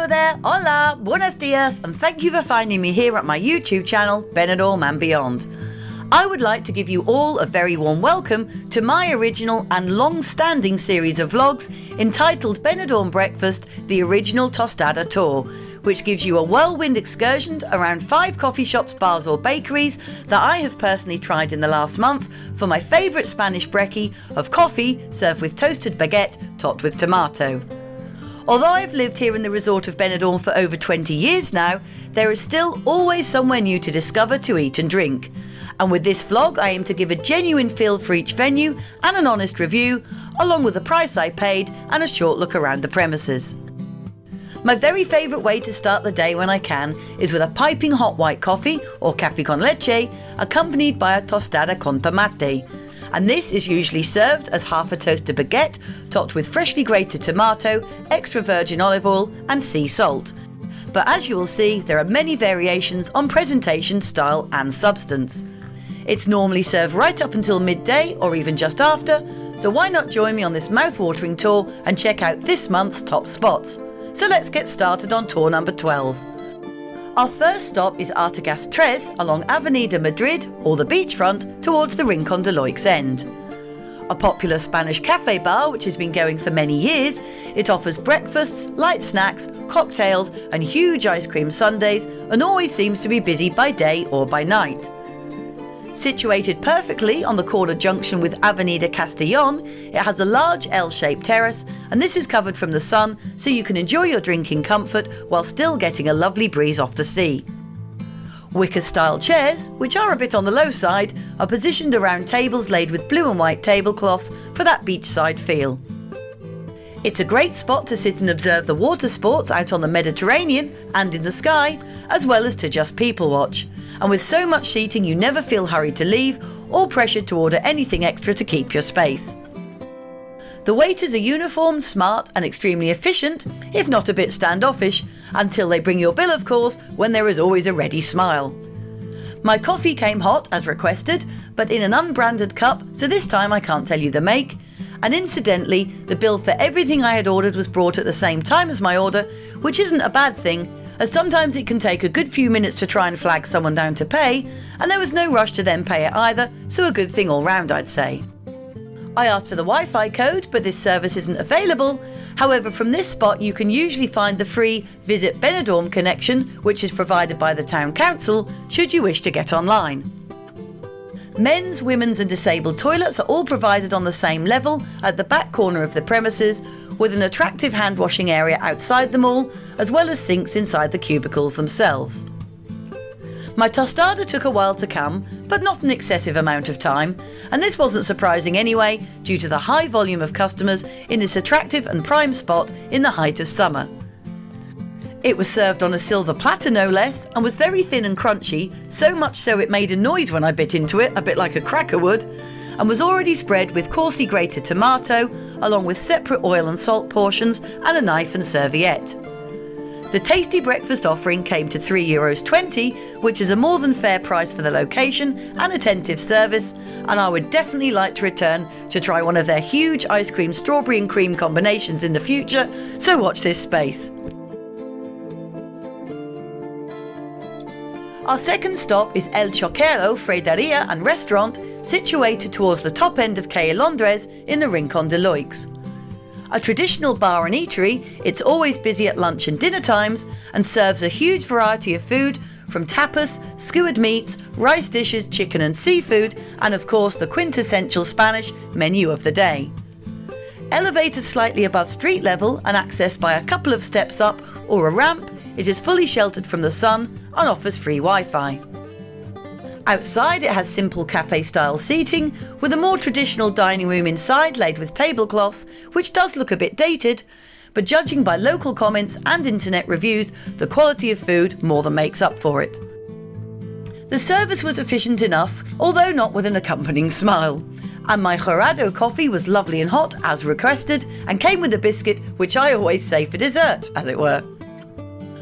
there, hola, buenos dias, and thank you for finding me here at my YouTube channel, Benidorm and Beyond. I would like to give you all a very warm welcome to my original and long-standing series of vlogs entitled Benidorm Breakfast, the original Tostada tour, which gives you a whirlwind excursion around 5 coffee shops, bars or bakeries that I have personally tried in the last month for my favourite Spanish brekkie of coffee served with toasted baguette topped with tomato. Although I've lived here in the resort of Benidorm for over 20 years now, there is still always somewhere new to discover, to eat and drink. And with this vlog, I aim to give a genuine feel for each venue and an honest review, along with the price I paid and a short look around the premises. My very favourite way to start the day when I can is with a piping hot white coffee or café con leche, accompanied by a tostada con tomate. And this is usually served as half a toasted baguette topped with freshly grated tomato, extra virgin olive oil and sea salt. But as you will see, there are many variations on presentation, style and substance. It's normally served right up until midday or even just after, so why not join me on this mouth-watering tour and check out this month's top spots. So let's get started on tour number 12. Our first stop is Artigas Tres along Avenida Madrid, or the beachfront, towards the Rincon de Loix end. A popular Spanish cafe bar which has been going for many years, it offers breakfasts, light snacks, cocktails and huge ice cream sundaes, and always seems to be busy by day or by night. Situated perfectly on the corner junction with Avenida Castellón, it has a large L-shaped terrace, and this is covered from the sun so you can enjoy your drink in comfort while still getting a lovely breeze off the sea. Wicker-style chairs, which are a bit on the low side, are positioned around tables laid with blue and white tablecloths for that beachside feel. It's a great spot to sit and observe the water sports out on the Mediterranean and in the sky, as well as to just people watch. And with so much seating, you never feel hurried to leave or pressured to order anything extra to keep your space. The waiters are uniformed, smart and extremely efficient, if not a bit standoffish, until they bring your bill of course, when there is always a ready smile. My coffee came hot as requested, but in an unbranded cup, so this time I can't tell you the make. And incidentally, the bill for everything I had ordered was brought at the same time as my order, which isn't a bad thing, as sometimes it can take a good few minutes to try and flag someone down to pay, and there was no rush to then pay it either, so a good thing all round, I'd say. I asked for the Wi-Fi code, but this service isn't available. However, from this spot you can usually find the free Visit Benidorm connection, which is provided by the Town Council, should you wish to get online. Men's, women's and disabled toilets are all provided on the same level at the back corner of the premises, with an attractive hand washing area outside them all, as well as sinks inside the cubicles themselves. My tostada took a while to come, but not an excessive amount of time, and this wasn't surprising anyway, due to the high volume of customers in this attractive and prime spot in the height of summer. It was served on a silver platter no less, and was very thin and crunchy, so much so it made a noise when I bit into it, a bit like a cracker would, and was already spread with coarsely grated tomato, along with separate oil and salt portions and a knife and serviette. The tasty breakfast offering came to €3.20, which is a more than fair price for the location and attentive service, and I would definitely like to return to try one of their huge ice cream strawberry and cream combinations in the future, so watch this space. Our second stop is El Choquero Freideria and Restaurant, situated towards the top end of Calle Londres in the Rincon de Loix. A traditional bar and eatery, it's always busy at lunch and dinner times and serves a huge variety of food from tapas, skewered meats, rice dishes, chicken and seafood, and of course the quintessential Spanish menu of the day. Elevated slightly above street level and accessed by a couple of steps up or a ramp, it is fully sheltered from the sun and offers free Wi-Fi. Outside it has simple cafe-style seating with a more traditional dining room inside laid with tablecloths, which does look a bit dated, but judging by local comments and internet reviews, the quality of food more than makes up for it. The service was efficient enough, although not with an accompanying smile. And my Jorado coffee was lovely and hot as requested and came with a biscuit, which I always say for dessert, as it were.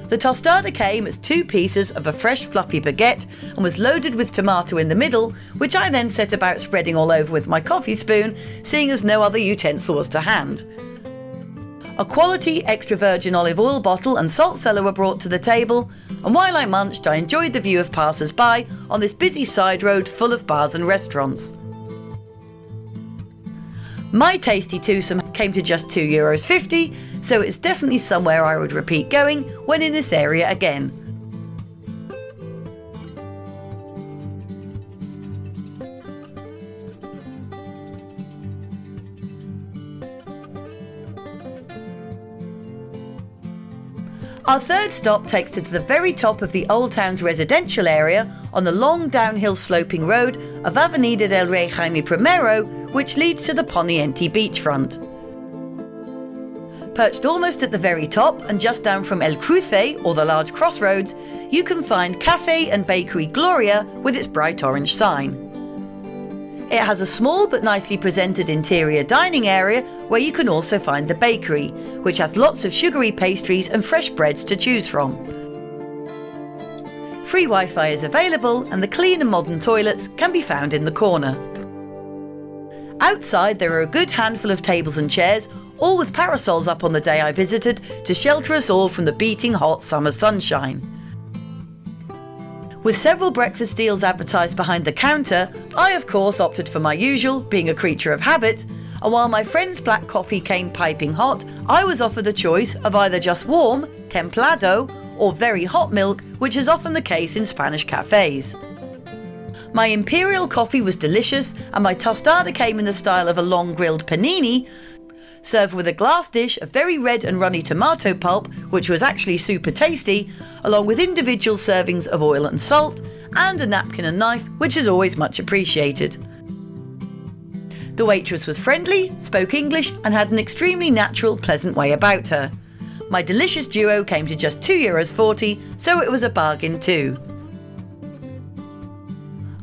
The tostada came as 2 pieces of a fresh fluffy baguette and was loaded with tomato in the middle, which I then set about spreading all over with my coffee spoon, seeing as no other utensil was to hand. A quality extra virgin olive oil bottle and salt cellar were brought to the table, and while I munched, I enjoyed the view of passers-by on this busy side road full of bars and restaurants. My tasty twosome came to just €2.50, so it's definitely somewhere I would repeat going when in this area again. Our third stop takes us to the very top of the Old Town's residential area on the long downhill sloping road of Avenida del Rey Jaime I, which leads to the Poniente beachfront. Perched almost at the very top and just down from El Cruce, or the large crossroads, you can find Cafe and Bakery Gloria with its bright orange sign. It has a small but nicely presented interior dining area where you can also find the bakery, which has lots of sugary pastries and fresh breads to choose from. Free Wi-Fi is available and the clean and modern toilets can be found in the corner. Outside there are a good handful of tables and chairs, all with parasols up on the day I visited to shelter us all from the beating hot summer sunshine. With several breakfast deals advertised behind the counter, I of course opted for my usual, being a creature of habit, and while my friend's black coffee came piping hot, I was offered the choice of either just warm, templado, or very hot milk, which is often the case in Spanish cafes. My imperial coffee was delicious, and my tostada came in the style of a long grilled panini, served with a glass dish of very red and runny tomato pulp, which was actually super tasty, along with individual servings of oil and salt, and a napkin and knife, which is always much appreciated. The waitress was friendly, spoke English, and had an extremely natural, pleasant way about her. My delicious duo came to just €2.40, so it was a bargain too.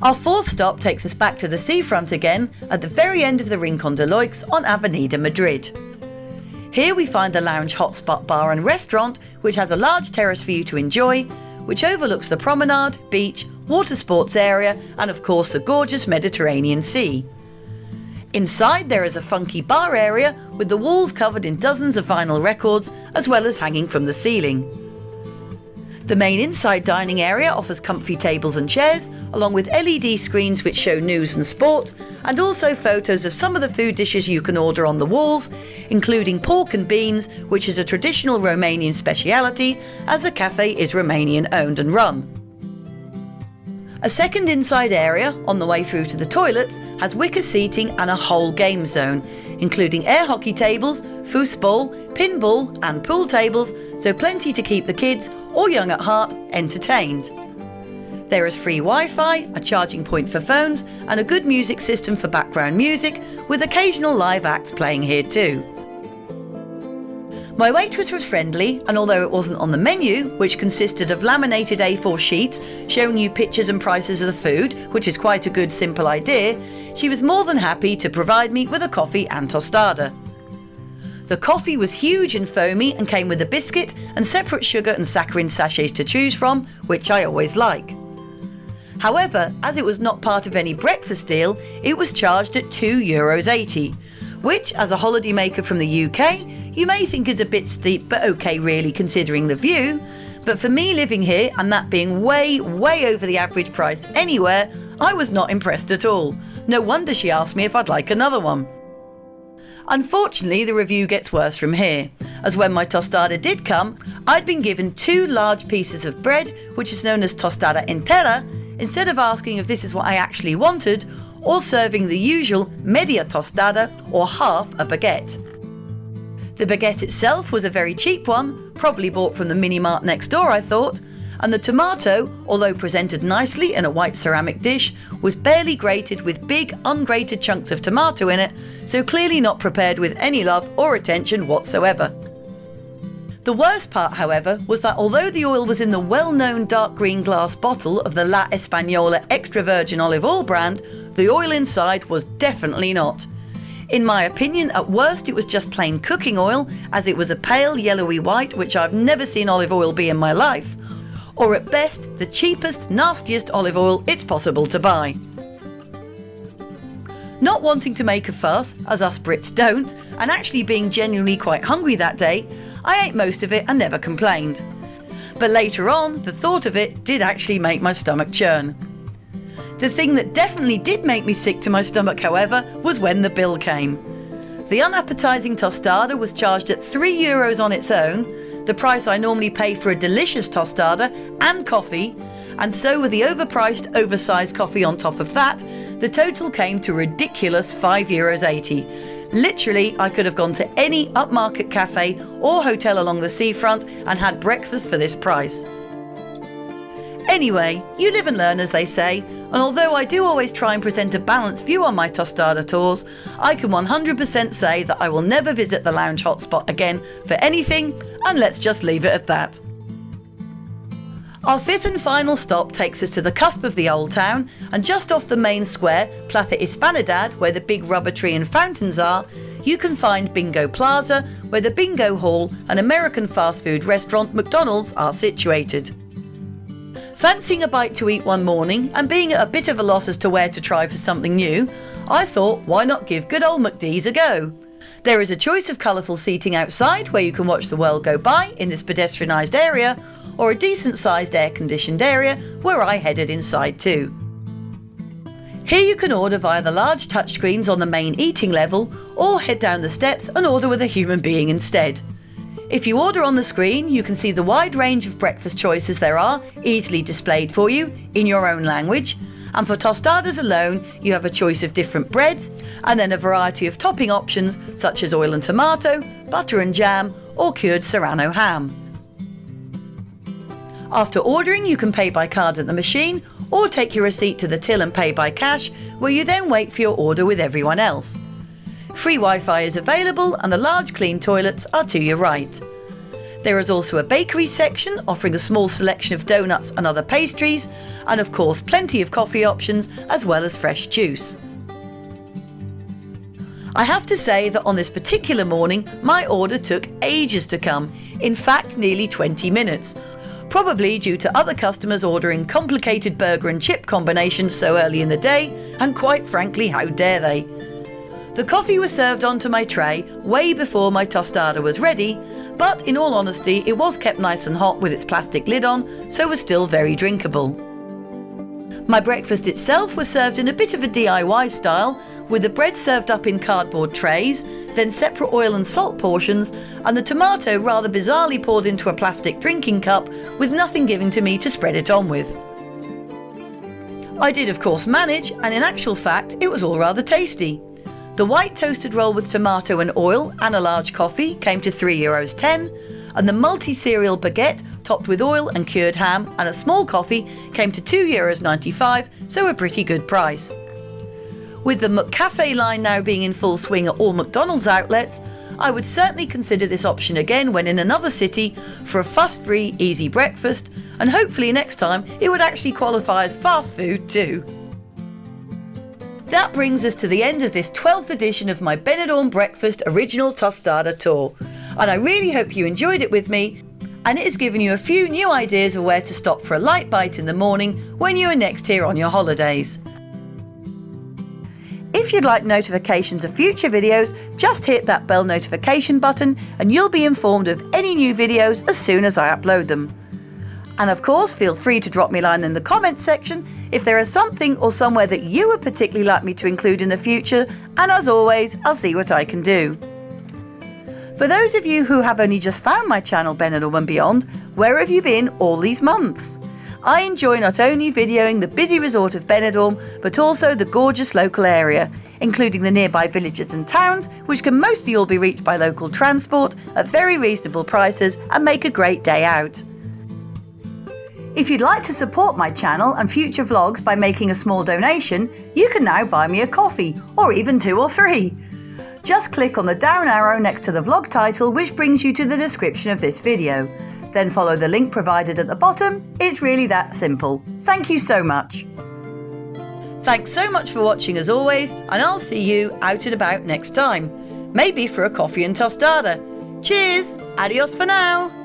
Our fourth stop takes us back to the seafront again at the very end of the Rincón de Loix on Avenida Madrid. Here we find the lounge Hotspot bar and restaurant, which has a large terrace for you to enjoy, which overlooks the promenade, beach, water sports area, and of course the gorgeous Mediterranean Sea. Inside there is a funky bar area with the walls covered in dozens of vinyl records as well as hanging from the ceiling. The main inside dining area offers comfy tables and chairs, along with LED screens which show news and sport, and also photos of some of the food dishes you can order on the walls, including pork and beans, which is a traditional Romanian speciality, as the cafe is Romanian owned and run. A second inside area, on the way through to the toilets, has wicker seating and a whole game zone, including air hockey tables, foosball, pinball and pool tables, so plenty to keep the kids, or young at heart, entertained. There is free Wi-Fi, a charging point for phones, and a good music system for background music, with occasional live acts playing here too. My waitress was friendly, and although it wasn't on the menu, which consisted of laminated A4 sheets showing you pictures and prices of the food, which is quite a good simple idea, she was more than happy to provide me with a coffee and tostada. The coffee was huge and foamy and came with a biscuit and separate sugar and saccharin sachets to choose from, which I always like. However, as it was not part of any breakfast deal, it was charged at €2.80, which, as a holidaymaker from the UK, you may think is a bit steep, but okay really considering the view. But for me living here, and that being way over the average price anywhere, I was not impressed at all. No wonder she asked me if I'd like another one. Unfortunately, the review gets worse from here, as when my tostada did come, I'd been given 2 large pieces of bread, which is known as tostada entera, instead of asking if this is what I actually wanted, or serving the usual media tostada, or half a baguette. The baguette itself was a very cheap one, probably bought from the mini-mart next door I thought, and the tomato, although presented nicely in a white ceramic dish, was barely grated with big ungrated chunks of tomato in it, so clearly not prepared with any love or attention whatsoever. The worst part, however, was that although the oil was in the well-known dark green glass bottle of the La Española extra virgin olive oil brand, the oil inside was definitely not. In my opinion, at worst it was just plain cooking oil, as it was a pale yellowy white, which I've never seen olive oil be in my life, or at best the cheapest, nastiest olive oil it's possible to buy. Not wanting to make a fuss, as us Brits don't, and actually being genuinely quite hungry that day, I ate most of it and never complained. But later on, the thought of it did actually make my stomach churn. The thing that definitely did make me sick to my stomach, however, was when the bill came. The unappetising tostada was charged at €3 on its own, the price I normally pay for a delicious tostada and coffee, and so with the overpriced, oversized coffee on top of that, the total came to a ridiculous €5.80. Literally, I could have gone to any upmarket cafe or hotel along the seafront and had breakfast for this price. Anyway, you live and learn, as they say, and although I do always try and present a balanced view on my tostada tours, I can 100% say that I will never visit the lounge hotspot again for anything, and let's just leave it at that. Our fifth and final stop takes us to the cusp of the Old Town, and just off the main square, Plaza Hispanidad, where the big rubber tree and fountains are, you can find Bingo Plaza, where the Bingo Hall and American fast food restaurant McDonald's are situated. Fancying a bite to eat one morning and being at a bit of a loss as to where to try for something new, I thought, why not give good old McD's a go? There is a choice of colourful seating outside where you can watch the world go by in this pedestrianised area, or a decent sized air conditioned area where I headed inside too. Here you can order via the large touchscreens on the main eating level, or head down the steps and order with a human being instead. If you order on the screen, you can see the wide range of breakfast choices there are, easily displayed for you in your own language. And for tostadas alone, you have a choice of different breads, and then a variety of topping options such as oil and tomato, butter and jam, or cured serrano ham. After ordering, you can pay by card at the machine, or take your receipt to the till and pay by cash, where you then wait for your order with everyone else. Free Wi-Fi is available, and the large clean toilets are to your right. There is also a bakery section offering a small selection of donuts and other pastries, and of course plenty of coffee options as well as fresh juice. I have to say that on this particular morning, my order took ages to come, in fact nearly 20 minutes. Probably due to other customers ordering complicated burger and chip combinations so early in the day, and quite frankly, how dare they? The coffee was served onto my tray way before my tostada was ready, but in all honesty it was kept nice and hot with its plastic lid on, so was still very drinkable. My breakfast itself was served in a bit of a DIY style, with the bread served up in cardboard trays, then separate oil and salt portions, and the tomato rather bizarrely poured into a plastic drinking cup with nothing given to me to spread it on with. I did of course manage, and in actual fact it was all rather tasty. The white toasted roll with tomato and oil and a large coffee came to €3.10, and the multi-cereal baguette topped with oil and cured ham and a small coffee came to €2.95, so a pretty good price. With the McCafe line now being in full swing at all McDonald's outlets, I would certainly consider this option again when in another city for a fuss-free, easy breakfast, and hopefully next time it would actually qualify as fast food too. That brings us to the end of this 12th edition of my Benidorm Breakfast Original Tostada Tour, and I really hope you enjoyed it with me, and it has given you a few new ideas of where to stop for a light bite in the morning when you are next here on your holidays. If you'd like notifications of future videos, just hit that bell notification button and you'll be informed of any new videos as soon as I upload them. And of course, feel free to drop me a line in the comments section if there is something or somewhere that you would particularly like me to include in the future, and as always, I'll see what I can do. For those of you who have only just found my channel Benidorm and Beyond, where have you been all these months? I enjoy not only videoing the busy resort of Benidorm, but also the gorgeous local area, including the nearby villages and towns, which can mostly all be reached by local transport at very reasonable prices and make a great day out. If you'd like to support my channel and future vlogs by making a small donation, you can now buy me a coffee, or even 2 or 3. Just click on the down arrow next to the vlog title, which brings you to the description of this video. Then follow the link provided at the bottom. It's really that simple. Thank you so much. Thanks so much for watching as always, and I'll see you out and about next time. Maybe for a coffee and tostada. Cheers! Adios for now!